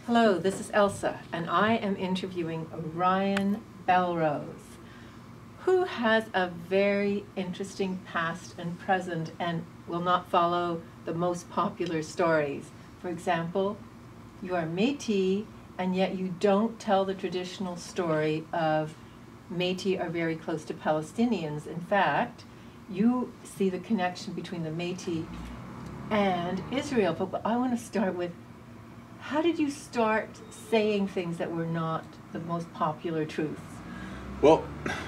Hello, this is Elsa, and I am interviewing Ryan Bellerose, who has a very interesting past and present and will not follow the most popular stories. For example, you are Métis, and yet you don't tell the traditional story of Métis are very close to Palestinians. In fact, you see the connection between the Métis and Israel. But I want to start with, how did you start saying things that were not the most popular truths? Well,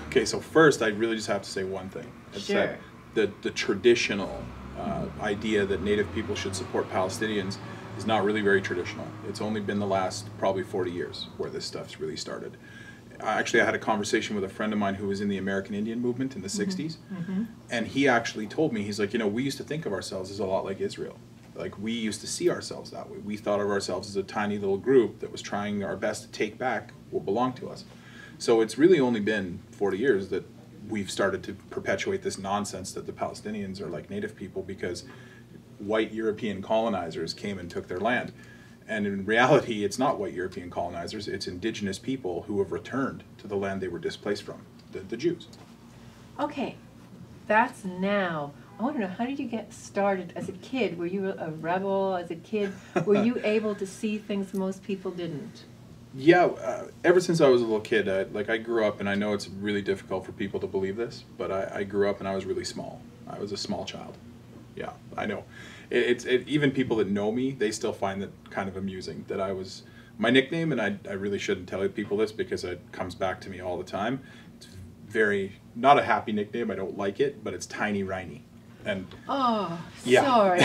okay, so first I really just have to say one thing. It's Sure. that the traditional idea that Native people should support Palestinians is not really very traditional. It's only been the last probably 40 years where this stuff's really started. Actually, I had a conversation with a friend of mine who was in the American Indian movement in the 60s, and he actually told me, he's like, we used to think of ourselves as a lot like Israel. Like, we used to see ourselves that way. We thought of ourselves as a tiny little group that was trying our best to take back what belonged to us. So it's really only been 40 years that we've started to perpetuate this nonsense that the Palestinians are like Native people because white European colonizers came and took their land. And in reality, it's not white European colonizers, it's indigenous people who have returned to the land they were displaced from, the Jews. Okay, that's now. I want to know, how did you get started as a kid? Were you a rebel as a kid? Were you able to see things most people didn't? Yeah, ever since I was a little kid, I grew up, and I know it's really difficult for people to believe this, but I grew up and I was really small. I was a small child. Yeah, I know. Even people that know me, they still find it kind of amusing that I was, my nickname, and I really shouldn't tell people this because it comes back to me all the time. It's very, not a happy nickname, I don't like it, but it's Tiny Riny. And oh, yeah. Sorry.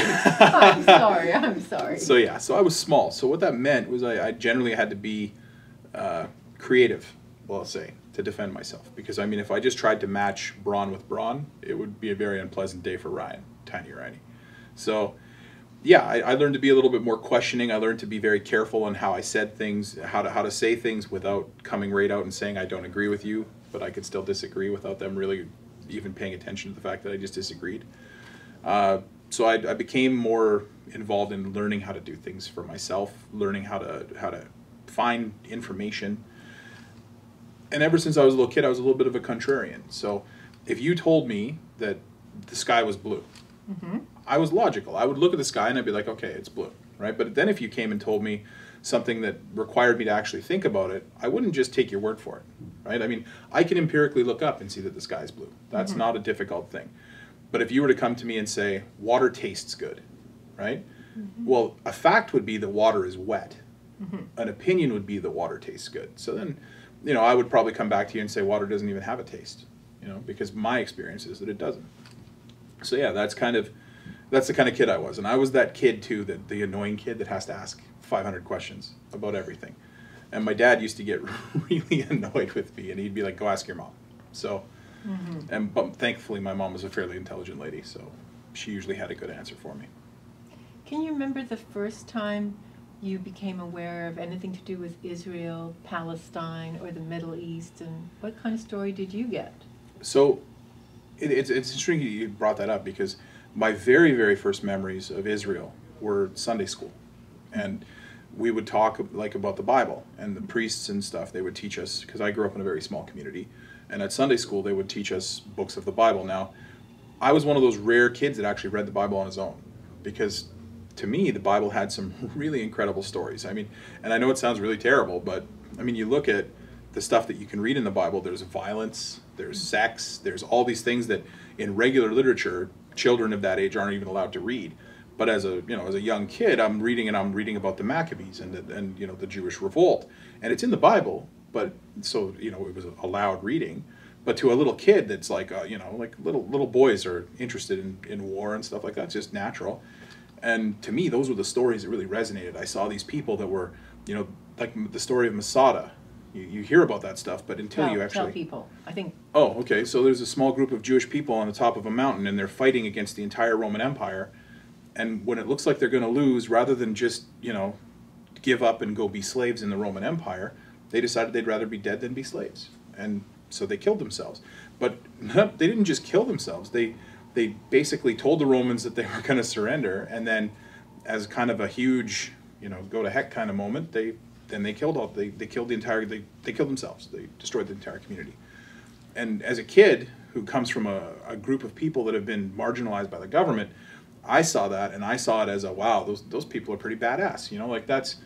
I'm sorry. So yeah, so I was small. So what that meant was I generally had to be creative, well, I'll say, to defend myself. Because I mean, if I just tried to match brawn with brawn, it would be a very unpleasant day for Ryan, Tiny Riny. So yeah, I learned to be a little bit more questioning. I learned to be very careful on how I said things, how to say things without coming right out and saying I don't agree with you, but I could still disagree without them really even paying attention to the fact that I just disagreed. So I became more involved in learning how to do things for myself, learning how to find information. And ever since I was a little kid, I was a little bit of a contrarian. So if you told me that the sky was blue, I was logical. I would look at the sky and I'd be like, okay, it's blue, right? But then if you came and told me something that required me to actually think about it, I wouldn't just take your word for it, right? I mean, I can empirically look up and see that the sky is blue. That's not a difficult thing. But if you were to come to me and say, water tastes good, right? Well, a fact would be that water is wet. An opinion would be that water tastes good. So then, I would probably come back to you and say water doesn't even have a taste, because my experience is that it doesn't. So yeah, that's the kind of kid I was. And I was that kid too, the annoying kid that has to ask 500 questions about everything. And my dad used to get really annoyed with me, and he'd be like, go ask your mom. So, but thankfully my mom was a fairly intelligent lady, so she usually had a good answer for me. Can you remember the first time you became aware of anything to do with Israel, Palestine, or the Middle East, and what kind of story did you get? So it's interesting you brought that up, because my very, very first memories of Israel were Sunday school. And we would talk about the Bible, and the priests and stuff, they would teach us, because I grew up in a very small community, and at Sunday school they would teach us books of the Bible. Now, I was one of those rare kids that actually read the Bible on his own, because to me the Bible had some really incredible stories. I mean, and I know it sounds really terrible, but I mean, you look at the stuff that you can read in the Bible, there's violence, there's sex, there's all these things that in regular literature children of that age aren't even allowed to read. But as a young kid, I'm reading about the Maccabees and the Jewish revolt, and it's in the Bible. But so it was allowed reading. But to a little kid, that's like like little boys are interested in war and stuff like that. It's just natural. And to me, those were the stories that really resonated. I saw these people that were like the story of Masada. You hear about that stuff, but until you actually tell people, I think. Oh, okay. So there's a small group of Jewish people on the top of a mountain, and they're fighting against the entire Roman Empire. And when it looks like they're going to lose, rather than just, give up and go be slaves in the Roman Empire, they decided they'd rather be dead than be slaves. And so they killed themselves. But they didn't just kill themselves. They basically told the Romans that they were going to surrender, and then as kind of a huge go to heck kind of moment, they killed themselves. They destroyed the entire community. And as a kid who comes from a group of people that have been marginalized by the government, I saw that, and I saw it as a, wow, those people are pretty badass. Like that's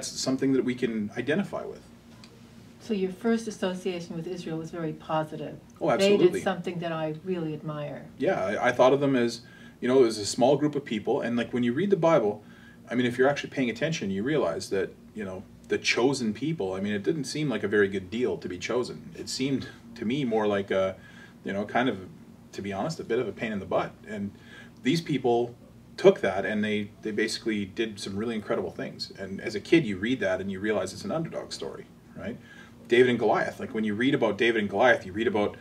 something that we can identify with. So your first association with Israel was very positive. Oh, absolutely. They did something that I really admire. Yeah, I thought of them as, it was a small group of people, and like when you read the Bible, I mean, if you're actually paying attention, you realize that, the chosen people, I mean, it didn't seem like a very good deal to be chosen. It seemed to me more like a, kind of, to be honest, a bit of a pain in the butt. And these people took that and they basically did some really incredible things. And as a kid, you read that and you realize it's an underdog story, right? David and Goliath, like when you read about David and Goliath, you read about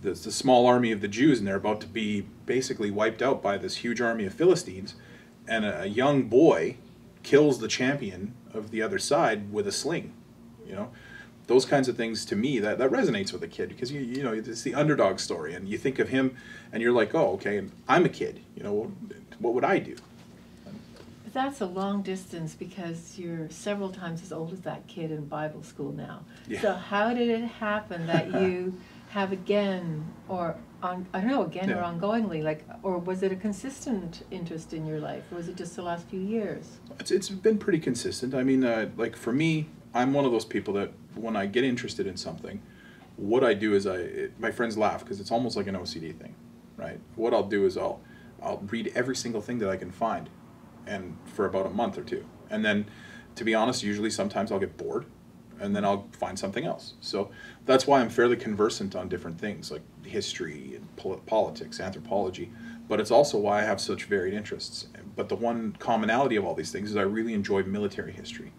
the small army of the Jews, and they're about to be basically wiped out by this huge army of Philistines, and a young boy kills the champion of the other side with a sling. Those kinds of things, to me, that resonates with a kid, because it's the underdog story, and you think of him and you're like, oh, okay, I'm a kid, what would I do? But that's a long distance, because you're several times as old as that kid in Bible school now. Yeah. So how did it happen that you have again, or or ongoingly, or was it a consistent interest in your life, or was it just the last few years? It's been pretty consistent. I mean, like for me, I'm one of those people that when I get interested in something, what I do is my friends laugh because it's almost like an OCD thing, right? What I'll do is I'll read every single thing that I can find, and for about a month or two, and then, to be honest, usually sometimes I'll get bored, and then I'll find something else. So that's why I'm fairly conversant on different things like history and politics, anthropology, but it's also why I have such varied interests. But the one commonality of all these things is I really enjoy military history.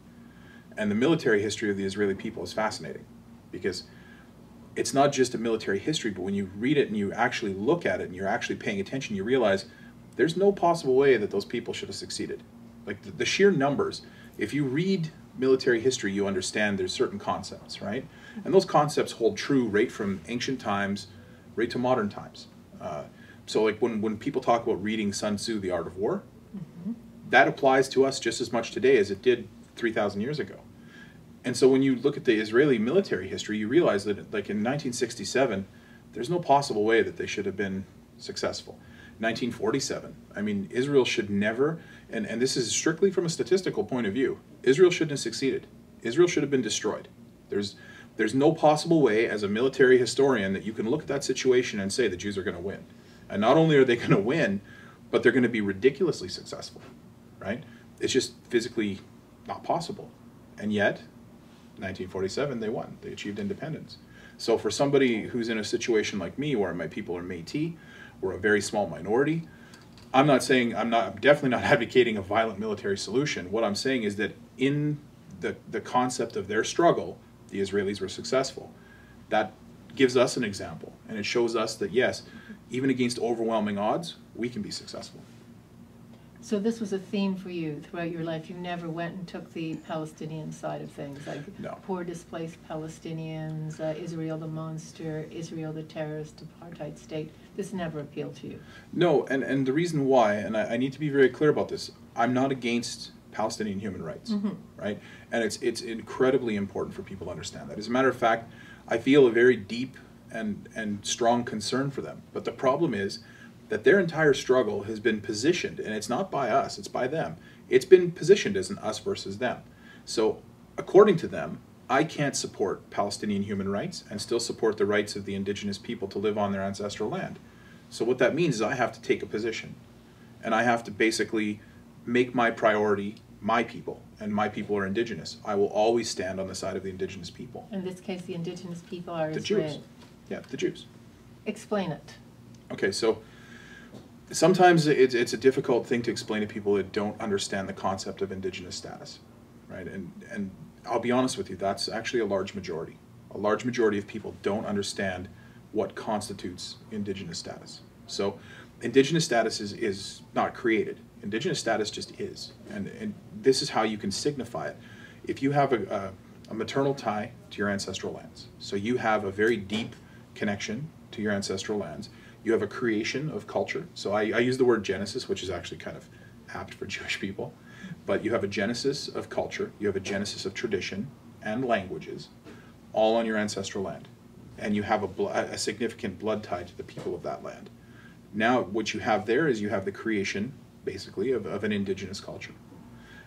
And the military history of the Israeli people is fascinating, because it's not just a military history, but when you read it and you actually look at it and you're actually paying attention, you realize there's no possible way that those people should have succeeded. Like the sheer numbers, if you read military history, you understand there's certain concepts, right? And those concepts hold true right from ancient times right to modern times. So like when people talk about reading Sun Tzu, The Art of War, that applies to us just as much today as it did 3,000 years ago. And so when you look at the Israeli military history, you realize that like in 1967, there's no possible way that they should have been successful. 1947, I mean, Israel should never, and this is strictly from a statistical point of view, Israel shouldn't have succeeded. Israel should have been destroyed. There's no possible way as a military historian that you can look at that situation and say the Jews are going to win. And not only are they going to win, but they're going to be ridiculously successful, right? It's just physically not possible. And yet, 1947, they won. They achieved independence. So for somebody who's in a situation like me, where my people are Métis, we're a very small minority, I'm definitely not advocating a violent military solution. What I'm saying is that in the concept of their struggle, the Israelis were successful. That gives us an example, and it shows us that yes, even against overwhelming odds, we can be successful. So this was a theme for you throughout your life. You never went and took the Palestinian side of things, like no. Poor displaced Palestinians, Israel the monster, Israel the terrorist apartheid state. This never appealed to you. No, and the reason why, and I need to be very clear about this, I'm not against Palestinian human rights, right? And it's incredibly important for people to understand that. As a matter of fact, I feel a very deep and strong concern for them. But the problem is that their entire struggle has been positioned, and it's not by us, it's by them. It's been positioned as an us versus them. So according to them, I can't support Palestinian human rights and still support the rights of the indigenous people to live on their ancestral land. So what that means is I have to take a position, and I have to basically make my priority my people, and my people are indigenous. I will always stand on the side of the indigenous people. In this case, the indigenous people are the Israel. Jews. Yeah, the Jews. Explain it. Okay, so sometimes it's a difficult thing to explain to people that don't understand the concept of indigenous status, right? And I'll be honest with you, that's actually a large majority. A large majority of people don't understand what constitutes indigenous status. So indigenous status is not created. Indigenous status just is. And this is how you can signify it. If you have a maternal tie to your ancestral lands, so you have a very deep connection to your ancestral lands, you have a creation of culture. So I use the word Genesis, which is actually kind of apt for Jewish people, but you have a genesis of culture, you have a genesis of tradition and languages, all on your ancestral land. And you have a significant blood tie to the people of that land. Now, what you have there is you have the creation, basically, of an indigenous culture.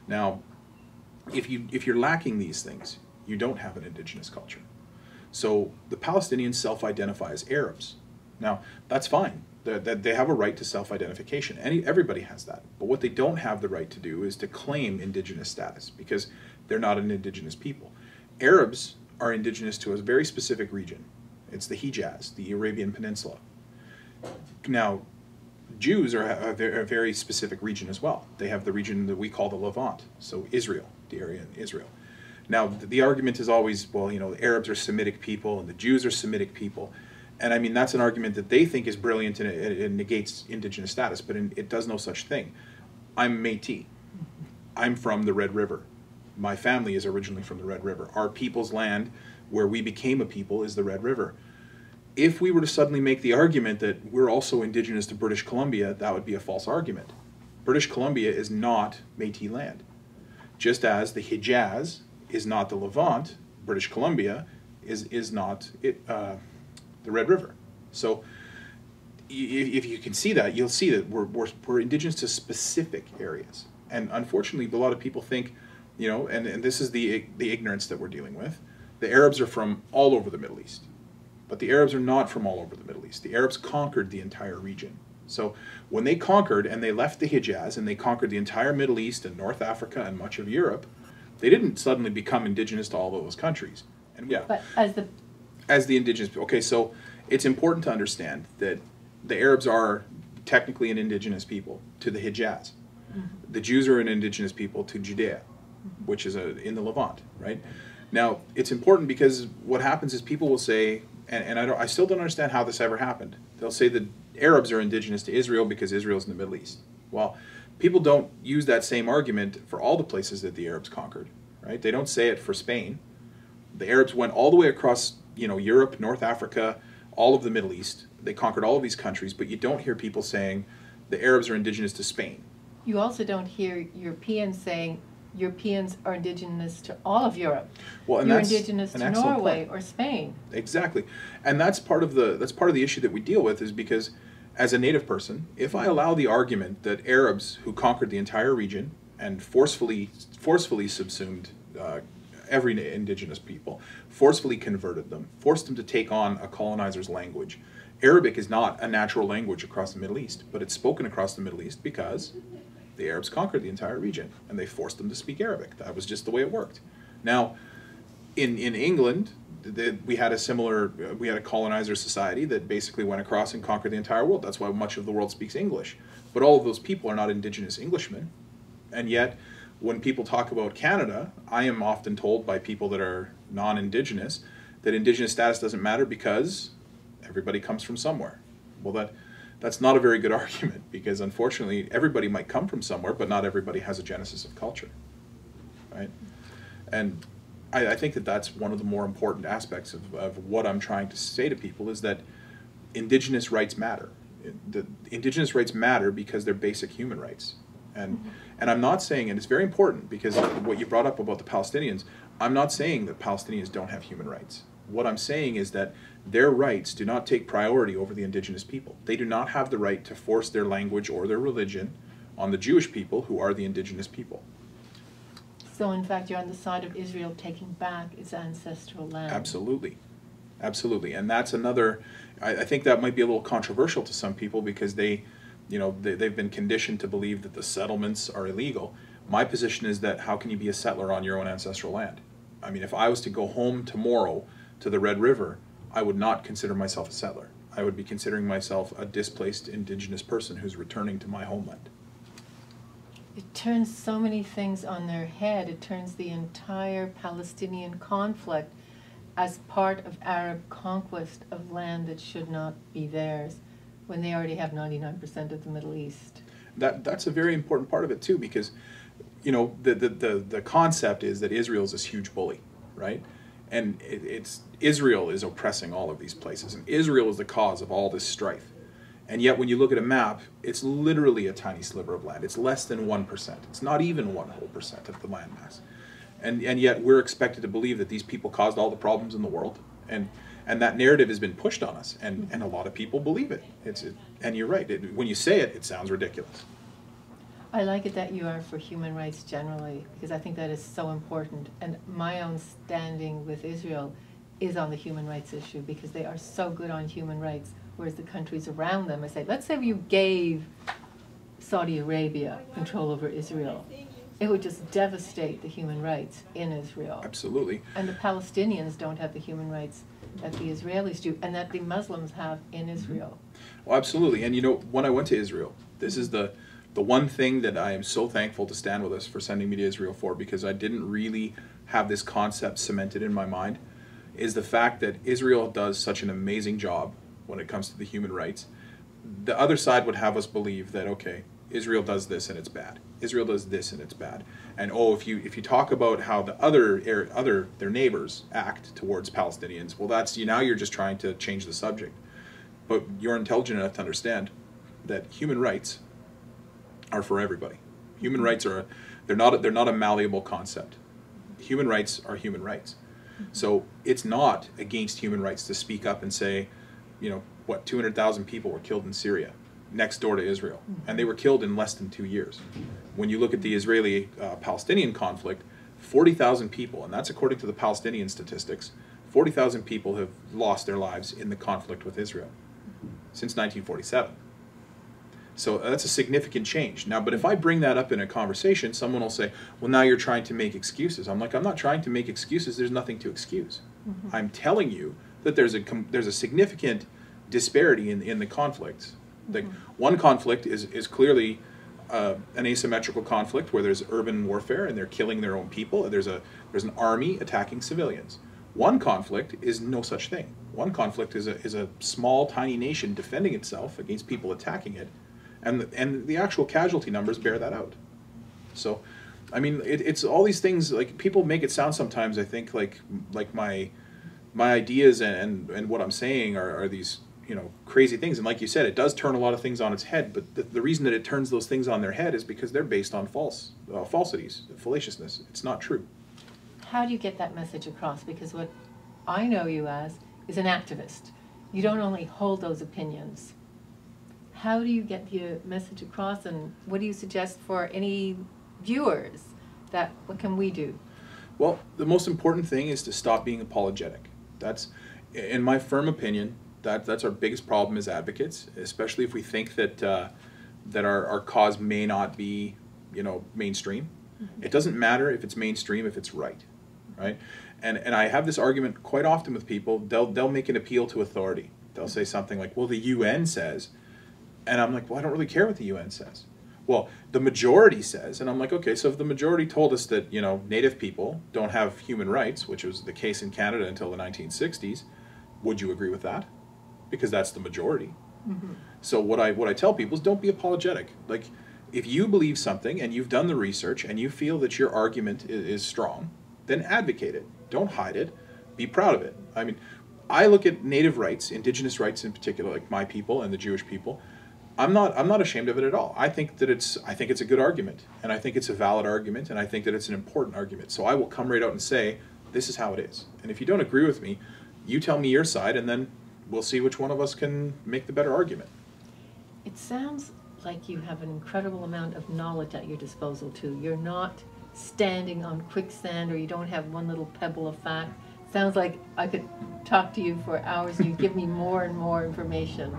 Now, if you're lacking these things, you don't have an indigenous culture. So the Palestinians self-identify as Arabs. Now, that's fine. They have a right to self-identification. Everybody has that. But what they don't have the right to do is to claim indigenous status, because they're not an indigenous people. Arabs are indigenous to a very specific region. It's the Hijaz, the Arabian Peninsula. Now, Jews are a very specific region as well. They have the region that we call the Levant, so Israel, the area in Israel. Now, the argument is always, well, you know, the Arabs are Semitic people and the Jews are Semitic people. And I mean, that's an argument that they think is brilliant and it negates indigenous status, but it does no such thing. I'm Métis. I'm from the Red River. My family is originally from the Red River. Our people's land, where we became a people, is the Red River. If we were to suddenly make the argument that we're also indigenous to British Columbia, that would be a false argument. British Columbia is not Métis land. Just as the Hijaz is not the Levant, British Columbia is not the Red River. So if you can see that, you'll see that we're indigenous to specific areas. And unfortunately, a lot of people think, you know, and this is the ignorance that we're dealing with. The Arabs are from all over the Middle East. But the Arabs are not from all over the Middle East. The Arabs conquered the entire region. So when they conquered and they left the Hijaz and they conquered the entire Middle East and North Africa and much of Europe, they didn't suddenly become indigenous to all of those countries. And yeah, but as the indigenous people. Okay, so it's important to understand that the Arabs are technically an indigenous people to the Hijaz. Mm-hmm. The Jews are an indigenous people to Judea, mm-hmm. which is in the Levant, right? Now, it's important because what happens is people will say, and I still don't understand how this ever happened. They'll say that Arabs are indigenous to Israel because Israel's in the Middle East. Well, people don't use that same argument for all the places that the Arabs conquered, right? They don't say it for Spain. The Arabs went all the way across, you know, Europe, North Africa, all of the Middle East. They conquered all of these countries, but you don't hear people saying the Arabs are indigenous to Spain. You also don't hear Europeans saying Europeans are indigenous to all of Europe. Well, you're indigenous to Norway or Spain. Exactly, and that's part of the issue that we deal with, is because as a native person, if I allow the argument that Arabs who conquered the entire region and forcefully subsumed every indigenous people, forcefully converted them, forced them to take on a colonizer's language. Arabic is not a natural language across the Middle East, but it's spoken across the Middle East because the Arabs conquered the entire region, and they forced them to speak Arabic. That was just the way it worked. Now, in England, we had a colonizer society that basically went across and conquered the entire world. That's why much of the world speaks English. But all of those people are not indigenous Englishmen. And yet, when people talk about Canada, I am often told by people that are non-indigenous that indigenous status doesn't matter because everybody comes from somewhere. Well, that's not a very good argument, because unfortunately everybody might come from somewhere, but not everybody has a genesis of culture, right? And I think that that's one of the more important aspects of what I'm trying to say to people, is that indigenous rights matter. The indigenous rights matter because they're basic human rights. And I'm not saying, and it's very important because what you brought up about the Palestinians, I'm not saying that Palestinians don't have human rights. What I'm saying is that their rights do not take priority over the indigenous people. They do not have the right to force their language or their religion on the Jewish people, who are the indigenous people. So in fact, you're on the side of Israel taking back its ancestral land. Absolutely. Absolutely. And that's another, I think that might be a little controversial to some people, because they've been conditioned to believe that the settlements are illegal. My position is that how can you be a settler on your own ancestral land? I mean, if I was to go home tomorrow to the Red River, I would not consider myself a settler. I would be considering myself a displaced indigenous person who's returning to my homeland. It turns so many things on their head. It turns the entire Palestinian conflict as part of Arab conquest of land that should not be theirs, when they already have 99% of the Middle East. That's a very important part of it too, because the concept is that Israel is this huge bully, right? And Israel is oppressing all of these places, and Israel is the cause of all this strife. And yet when you look at a map, it's literally a tiny sliver of land. It's less than 1%. It's not even 1% of the landmass. And yet we're expected to believe that these people caused all the problems in the world. And that narrative has been pushed on us. And a lot of people believe it. And you're right. When you say it, it sounds ridiculous. I like it that you are for human rights generally, because I think that is so important. And my own standing with Israel is on the human rights issue, because they are so good on human rights, whereas the countries around them, I say, let's say you gave Saudi Arabia control over Israel, it would just devastate the human rights in Israel. Absolutely. And the Palestinians don't have the human rights that the Israelis do, and that the Muslims have in Israel. Well, absolutely. And you know, when I went to Israel, this is the one thing that I am so thankful to Stan with us for sending me to Israel for, because I didn't really have this concept cemented in my mind, is the fact that Israel does such an amazing job when it comes to the human rights. The other side would have us believe that, okay, Israel does this and it's bad. Israel does this and it's bad. And oh, if you talk about how the their neighbors act towards Palestinians, well, that's now you're just trying to change the subject. But you're intelligent enough to understand that human rights are for everybody. Human rights are they're not a malleable concept. Human rights are human rights. So it's not against human rights to speak up and say, you know, what, 200,000 people were killed in Syria, next door to Israel, and they were killed in less than 2 years. When you look at the Israeli-Palestinian conflict, 40,000 people, and that's according to the Palestinian statistics, 40,000 people have lost their lives in the conflict with Israel since 1947. So that's a significant change. Now, but if I bring that up in a conversation, someone will say, well, now you're trying to make excuses. I'm like, I'm not trying to make excuses. There's nothing to excuse. I'm telling you that there's a significant disparity in the conflicts. Like, one conflict is clearly an asymmetrical conflict where there's urban warfare and they're killing their own people. And there's an army attacking civilians. One conflict is no such thing. One conflict is a small, tiny nation defending itself against people attacking it. And the actual casualty numbers bear that out. So, I mean, it's all these things, like, people make it sound sometimes, I think, like my ideas and what I'm saying are these, you know, crazy things. And like you said, it does turn a lot of things on its head, but the reason that it turns those things on their head is because they're based on falsities, fallaciousness. It's not true. How do you get that message across? Because what I know you as is an activist. You don't only hold those opinions. How do you get the message across, and what do you suggest for any viewers? What can we do? Well, the most important thing is to stop being apologetic. That's, in my firm opinion, that's our biggest problem as advocates, especially if we think that our cause may not be, you know, mainstream. It doesn't matter if it's mainstream if it's right? And I have this argument quite often with people. They'll make an appeal to authority. They'll say something like, well, the UN says. And I'm like, well, I don't really care what the UN says. Well, the majority says, and I'm like, okay, so if the majority told us that, you know, Native people don't have human rights, which was the case in Canada until the 1960s, would you agree with that? Because that's the majority. So what I tell people is, don't be apologetic. Like, if you believe something and you've done the research and you feel that your argument is strong, then advocate it. Don't hide it. Be proud of it. I mean, I look at Native rights, Indigenous rights in particular, like my people and the Jewish people. I'm not ashamed of it at all. I think it's a good argument, and I think it's a valid argument, and I think that it's an important argument. So I will come right out and say, this is how it is. And if you don't agree with me, you tell me your side, and then we'll see which one of us can make the better argument. It sounds like you have an incredible amount of knowledge at your disposal too. You're not standing on quicksand, or you don't have one little pebble of fact. Sounds like I could talk to you for hours and you give me more and more information.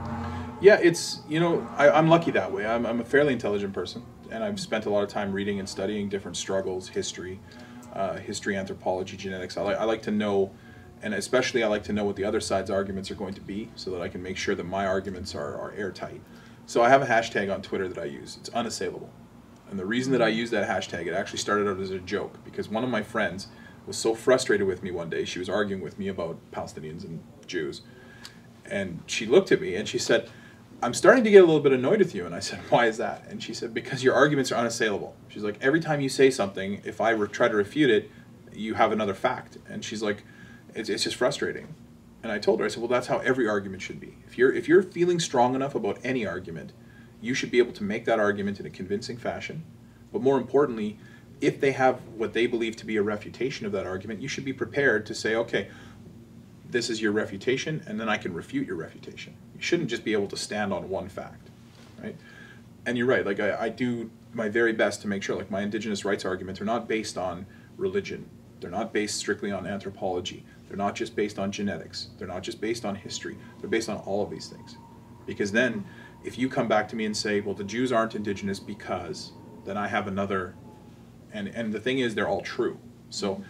Yeah, it's, you know, I'm lucky that way. I'm a fairly intelligent person, and I've spent a lot of time reading and studying different struggles, history, anthropology, genetics. I like to know, and especially I like to know what the other side's arguments are going to be, so that I can make sure that my arguments are airtight. So I have a hashtag on Twitter that I use. It's unassailable. And the reason that I use that hashtag, it actually started out as a joke, because one of my friends was so frustrated with me one day. She was arguing with me about Palestinians and Jews. And she looked at me and she said, I'm starting to get a little bit annoyed with you. And I said, why is that? And she said, because your arguments are unassailable. She's like, every time you say something, if I try to refute it, you have another fact. And she's like, it's just frustrating. And I told her, I said, well, that's how every argument should be. If you're feeling strong enough about any argument, you should be able to make that argument in a convincing fashion. But more importantly, if they have what they believe to be a refutation of that argument, you should be prepared to say, okay, this is your refutation, and then I can refute your refutation. You shouldn't just be able to stand on one fact, right? And you're right, like I do my very best to make sure, like my Indigenous rights arguments are not based on religion. They're not based strictly on anthropology. They're not just based on genetics. They're not just based on history. They're based on all of these things. Because then, if you come back to me and say, well, the Jews aren't Indigenous because, then I have another, and the thing is, they're all true. So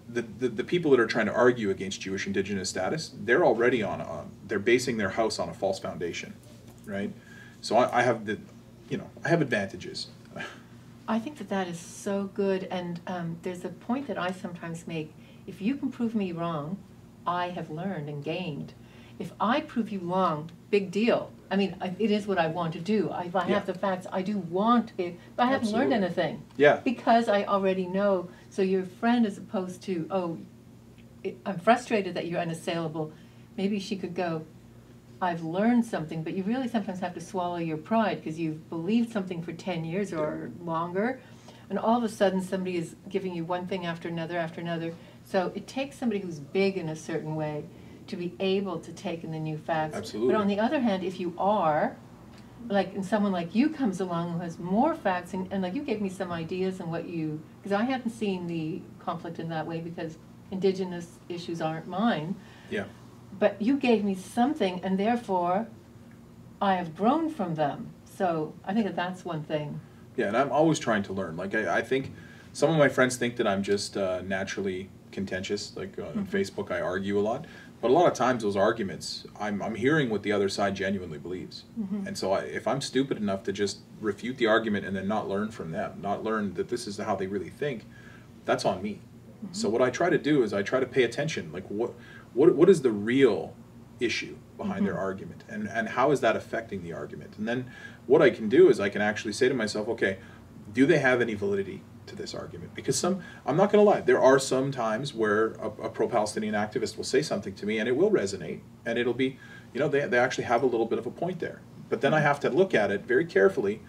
the people that are trying to argue against Jewish Indigenous status, they're already they're basing their house on a false foundation, right? So I have I have advantages. I think that is so good, and there's a point that I sometimes make. If you can prove me wrong, I have learned and gained. If I prove you wrong, big deal. I mean, it is what I want to do. If I have the facts, I do want it, but I haven't learned anything. Yeah. Because I already know. So your friend, as opposed to, oh, I'm frustrated that you're unassailable, maybe she could go, I've learned something, but you really sometimes have to swallow your pride because you've believed something for 10 years or longer, and all of a sudden somebody is giving you one thing after another after another. So it takes somebody who's big in a certain way to be able to take in the new facts. Absolutely. But on the other hand, if you are, and someone like you comes along who has more facts, and like you gave me some ideas and because I hadn't seen the conflict in that way because Indigenous issues aren't mine. Yeah. But you gave me something, and therefore I have grown from them. So I think that's one thing. Yeah, and I'm always trying to learn. Like I think some of my friends think that I'm just naturally contentious. Like on Facebook, I argue a lot. But a lot of times those arguments, I'm hearing what the other side genuinely believes. And so if I'm stupid enough to just refute the argument and then not learn from them, not learn that this is how they really think, that's on me. So what I try to do is I try to pay attention. Like what is the real issue behind their argument, and how is that affecting the argument? And then what I can do is I can actually say to myself, okay, do they have any validity to this argument? Because I'm not going to lie, there are some times where a pro-Palestinian activist will say something to me and it will resonate, and it'll be, they actually have a little bit of a point there. But then I have to look at it very carefully,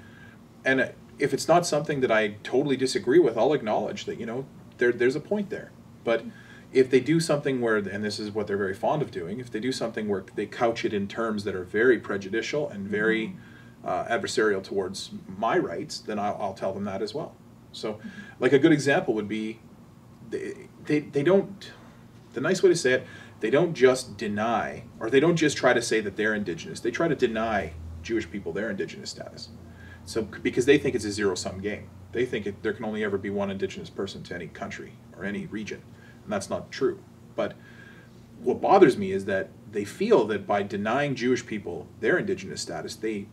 and if it's not something that I totally disagree with, I'll acknowledge that, there's a point there. But if they do something where, and this is what they're very fond of doing, if they do something where they couch it in terms that are very prejudicial and very adversarial towards my rights, then I'll tell them that as well. So, like a good example would be, they don't, the nice way to say it, they don't just deny, or they don't just try to say that they're Indigenous, they try to deny Jewish people their Indigenous status. So, because they think it's a zero-sum game. They think there can only ever be one Indigenous person to any country or any region. And that's not true. But what bothers me is that they feel that by denying Jewish people their Indigenous status, they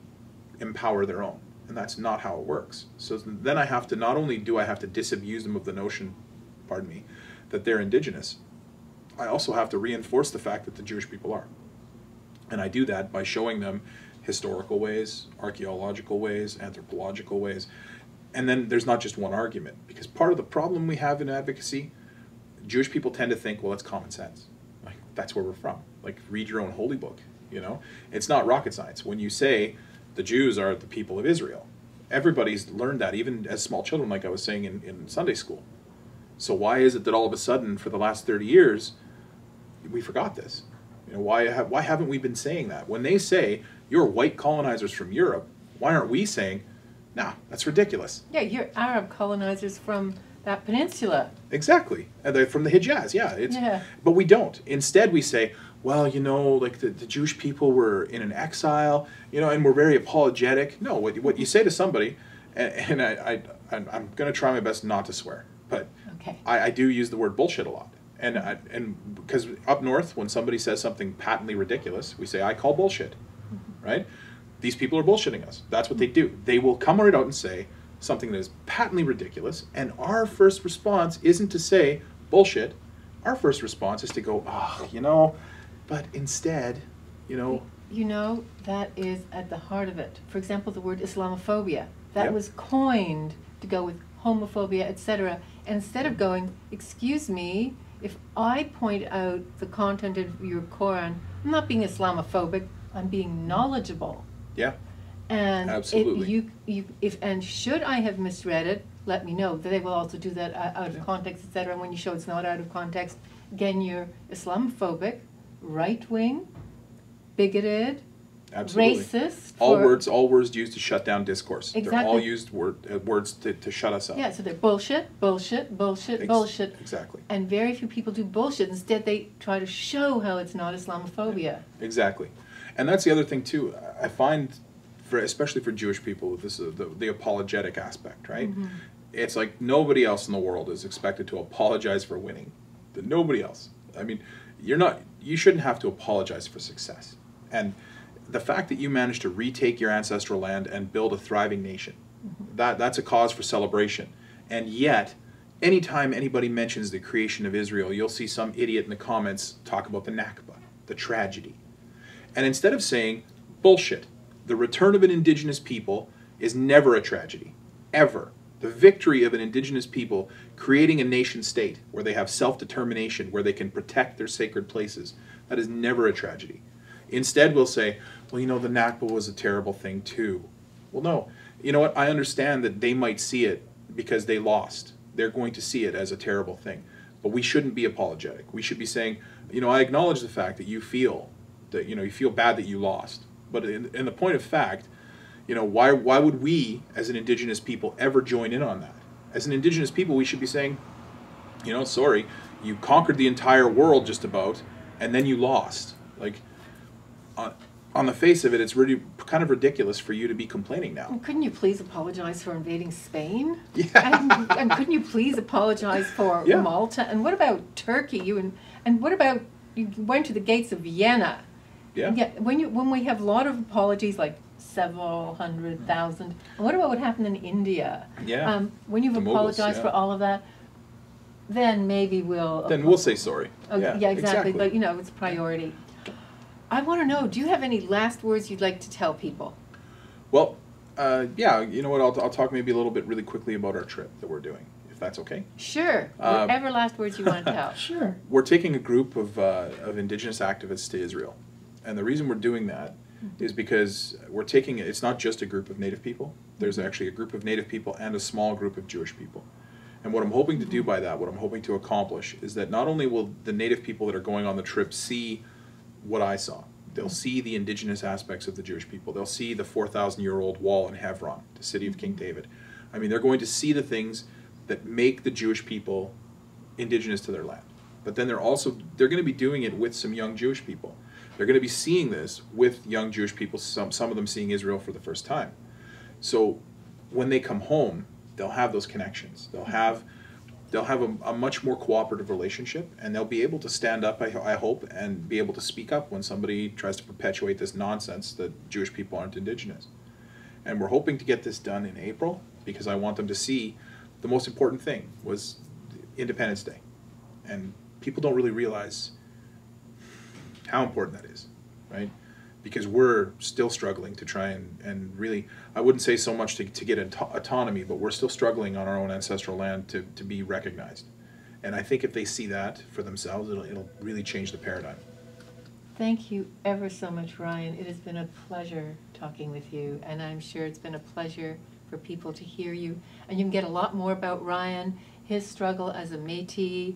empower their own. And that's not how it works. So then I have to, not only do I have to disabuse them of the notion, that they're Indigenous, I also have to reinforce the fact that the Jewish people are. And I do that by showing them historical ways, archaeological ways, anthropological ways. And then there's not just one argument. Because part of the problem we have in advocacy, Jewish people tend to think, well, it's common sense. Like, that's where we're from. Like, read your own holy book, It's not rocket science. When you say the Jews are the people of Israel, everybody's learned that, even as small children, like I was saying in Sunday school. So why is it that all of a sudden, for the last 30 years, we forgot this? Why haven't we been saying that? When they say, you're white colonizers from Europe, why aren't we saying, nah, that's ridiculous? Yeah, you're Arab colonizers from that peninsula. Exactly. And they're from the Hijaz, yeah. But we don't. Instead, we say, well, like the Jewish people were in an exile, and we're very apologetic. No, what you say to somebody, and I'm going to try my best not to swear, but okay. I do use the word bullshit a lot. And because up north, when somebody says something patently ridiculous, we say, I call bullshit, right? These people are bullshitting us. That's what they do. They will come right out and say something that is patently ridiculous, and our first response isn't to say bullshit. Our first response is to go, but instead, that is at the heart of it. For example, the word Islamophobia. That was coined to go with homophobia, etc. And instead of going, excuse me, if I point out the content of your Quran, I'm not being Islamophobic, I'm being knowledgeable. Yeah. And absolutely. And should I have misread it, let me know. They will also do that out of context, etc. And when you show it's not out of context, again, you're Islamophobic, right-wing, bigoted, Absolutely. racist. All words used to shut down discourse. Exactly. They're all used words to shut us up. Yeah, so they're bullshit, bullshit, bullshit, bullshit. Exactly. And very few people do bullshit. Instead, they try to show how it's not Islamophobia. Exactly. And that's the other thing, too. I find, especially for Jewish people, this is the apologetic aspect, right? Mm-hmm. It's like nobody else in the world is expected to apologize for winning. Nobody else. I mean, you shouldn't have to apologize for success. And the fact that you managed to retake your ancestral land and build a thriving nation, mm-hmm. that's a cause for celebration. And yet, anytime anybody mentions the creation of Israel, you'll see some idiot in the comments talk about the Nakba, the tragedy. And instead of saying, bullshit, the return of an indigenous people is never a tragedy, ever. The victory of an indigenous people creating a nation state where they have self-determination, where they can protect their sacred places, that is never a tragedy. Instead, we'll say, well, you know, the Nakba was a terrible thing too. Well, no. You know what? I understand that they might see it because they lost. They're going to see it as a terrible thing. But we shouldn't be apologetic. We should be saying, you know, I acknowledge the fact that you feel bad that you lost. But in the point of fact, you know, why would we, as an indigenous people, ever join in on that? As an indigenous people, we should be saying, you know, sorry, you conquered the entire world just about, and then you lost. Like, on the face of it, it's really kind of ridiculous for you to be complaining now. And couldn't you please apologize for invading Spain? Yeah. And couldn't you please apologize for Malta? And what about Turkey? And what about you went to the gates of Vienna? Yeah. When we have a lot of apologies, like several 100,000. And what about what happened in India? Yeah. When you've apologized for all of that, then maybe we'll say sorry. Yeah, exactly. But you know, it's priority. I want to know, do you have any last words you'd like to tell people? Well, yeah, you know what, I'll talk maybe a little bit really quickly about our trip that we're doing, if that's okay. Sure. Whatever last words you want to tell. Sure. We're taking a group of indigenous activists to Israel. And the reason we're doing that is because it's not just a group of Native people. There's actually a group of Native people and a small group of Jewish people. And what I'm hoping to do by that, what I'm hoping to accomplish, is that not only will the Native people that are going on the trip see what I saw, they'll see the indigenous aspects of the Jewish people. They'll see the 4,000-year-old wall in Hebron, the city of King David. I mean, they're going to see the things that make the Jewish people indigenous to their land. But then they're going to be doing it with some young Jewish people. They're going to be seeing this with young Jewish people, some of them seeing Israel for the first time. So when they come home, they'll have those connections. They'll have a much more cooperative relationship, and they'll be able to stand up, I hope, and be able to speak up when somebody tries to perpetuate this nonsense that Jewish people aren't indigenous. And we're hoping to get this done in April, because I want them to see the most important thing was Independence Day. And people don't really realize how important that is, right? Because we're still struggling to try and really, I wouldn't say so much to get autonomy, but we're still struggling on our own ancestral land to be recognized. And I think if they see that for themselves, it'll really change the paradigm. Thank you ever so much, Ryan. It has been a pleasure talking with you, and I'm sure it's been a pleasure for people to hear you. And you can get a lot more about Ryan, his struggle as a Métis,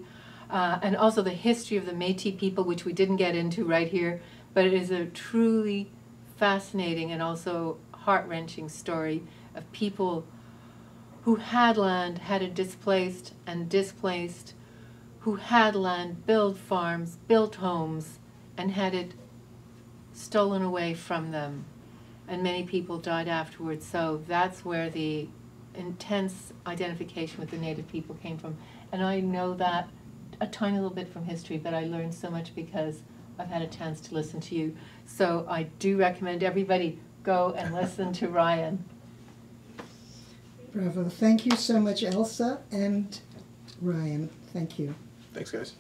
and also the history of the Métis people, which we didn't get into right here. But it is a truly fascinating and also heart-wrenching story of people who had land, had it displaced and displaced, who had land, built farms, built homes, and had it stolen away from them. And many people died afterwards. So that's where the intense identification with the Native people came from. And I know that a tiny little bit from history, but I learned so much because I've had a chance to listen to you. So I do recommend everybody go and listen to Ryan. Bravo. Thank you so much, Elsa and Ryan. Thank you. Thanks, guys.